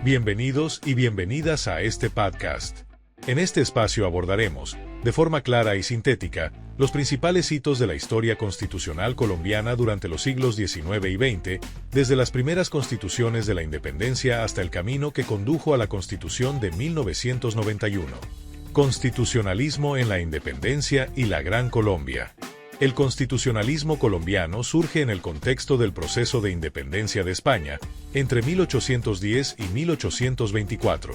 Bienvenidos y bienvenidas a este podcast. En este espacio abordaremos, de forma clara y sintética, los principales hitos de la historia constitucional colombiana durante los siglos XIX y XX, desde las primeras constituciones de la independencia hasta el camino que condujo a la Constitución de 1991. Constitucionalismo en la independencia y la Gran Colombia. El constitucionalismo colombiano surge en el contexto del proceso de independencia de España, entre 1810 y 1824.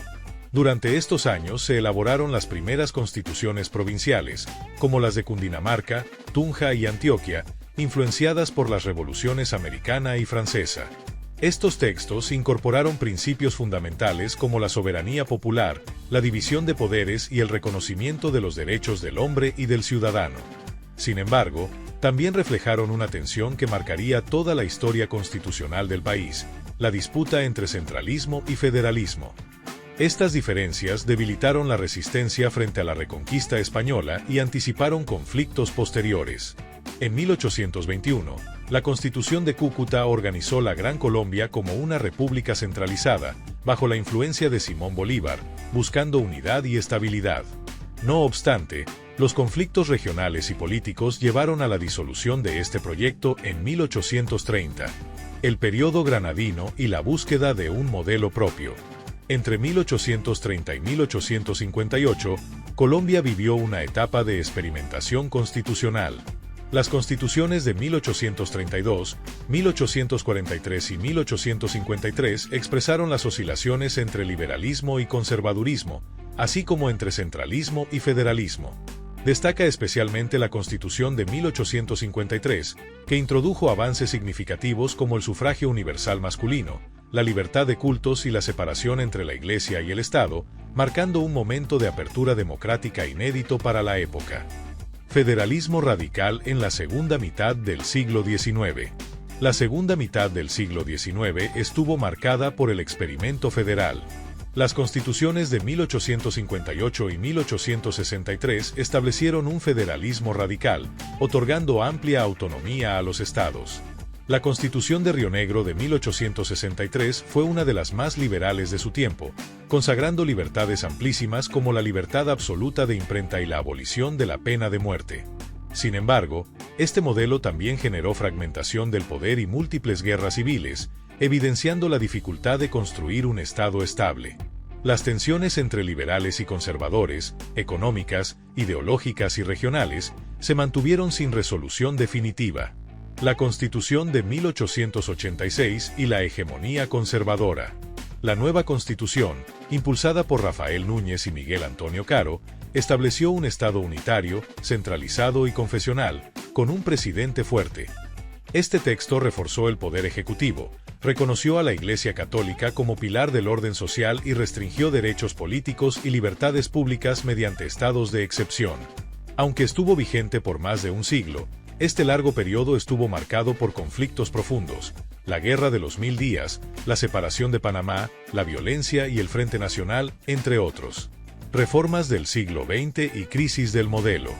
Durante estos años se elaboraron las primeras constituciones provinciales, como las de Cundinamarca, Tunja y Antioquia, influenciadas por las revoluciones americana y francesa. Estos textos incorporaron principios fundamentales como la soberanía popular, la división de poderes y el reconocimiento de los derechos del hombre y del ciudadano. Sin embargo, también reflejaron una tensión que marcaría toda la historia constitucional del país, la disputa entre centralismo y federalismo. Estas diferencias debilitaron la resistencia frente a la reconquista española y anticiparon conflictos posteriores. En 1821, la Constitución de Cúcuta organizó la Gran Colombia como una república centralizada, bajo la influencia de Simón Bolívar, buscando unidad y estabilidad. No obstante, los conflictos regionales y políticos llevaron a la disolución de este proyecto en 1830. El periodo granadino y la búsqueda de un modelo propio. Entre 1830 y 1858, Colombia vivió una etapa de experimentación constitucional. Las constituciones de 1832, 1843 y 1853 expresaron las oscilaciones entre liberalismo y conservadurismo, así como entre centralismo y federalismo. Destaca especialmente la Constitución de 1853, que introdujo avances significativos como el sufragio universal masculino, la libertad de cultos y la separación entre la Iglesia y el Estado, marcando un momento de apertura democrática inédito para la época. Federalismo radical en la segunda mitad del siglo XIX. La segunda mitad del siglo XIX estuvo marcada por el experimento federal. Las constituciones de 1858 y 1863 establecieron un federalismo radical, otorgando amplia autonomía a los estados. La Constitución de Río Negro de 1863 fue una de las más liberales de su tiempo, consagrando libertades amplísimas como la libertad absoluta de imprenta y la abolición de la pena de muerte. Sin embargo, este modelo también generó fragmentación del poder y múltiples guerras civiles, evidenciando la dificultad de construir un Estado estable. Las tensiones entre liberales y conservadores, económicas, ideológicas y regionales, se mantuvieron sin resolución definitiva. La Constitución de 1886 y la hegemonía conservadora. La nueva Constitución, impulsada por Rafael Núñez y Miguel Antonio Caro, estableció un Estado unitario, centralizado y confesional, con un presidente fuerte. Este texto reforzó el poder ejecutivo, reconoció a la Iglesia Católica como pilar del orden social y restringió derechos políticos y libertades públicas mediante estados de excepción. Aunque estuvo vigente por más de un siglo, este largo periodo estuvo marcado por conflictos profundos, la Guerra de los 1000 días, la separación de Panamá, la violencia y el Frente Nacional, entre otros. Reformas del siglo XX y crisis del modelo.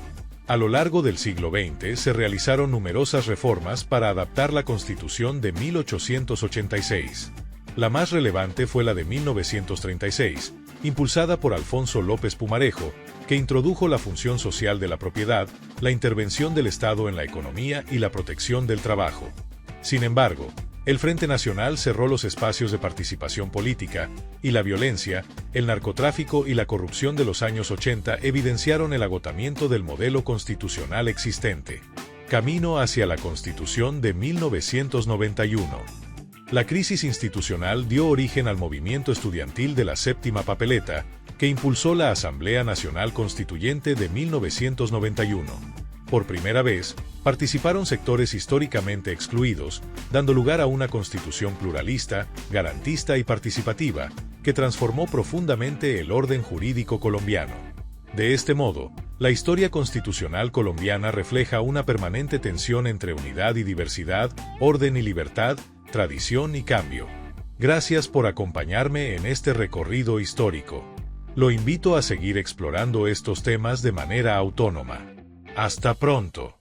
A lo largo del siglo XX se realizaron numerosas reformas para adaptar la Constitución de 1886. La más relevante fue la de 1936, impulsada por Alfonso López Pumarejo, que introdujo la función social de la propiedad, la intervención del Estado en la economía y la protección del trabajo. Sin embargo, el Frente Nacional cerró los espacios de participación política, y la violencia, el narcotráfico y la corrupción de los años 80 evidenciaron el agotamiento del modelo constitucional existente. Camino hacia la Constitución de 1991. La crisis institucional dio origen al movimiento estudiantil de la Séptima Papeleta, que impulsó la Asamblea Nacional Constituyente de 1991. Por primera vez, participaron sectores históricamente excluidos, dando lugar a una constitución pluralista, garantista y participativa, que transformó profundamente el orden jurídico colombiano. De este modo, la historia constitucional colombiana refleja una permanente tensión entre unidad y diversidad, orden y libertad, tradición y cambio. Gracias por acompañarme en este recorrido histórico. Lo invito a seguir explorando estos temas de manera autónoma. Hasta pronto.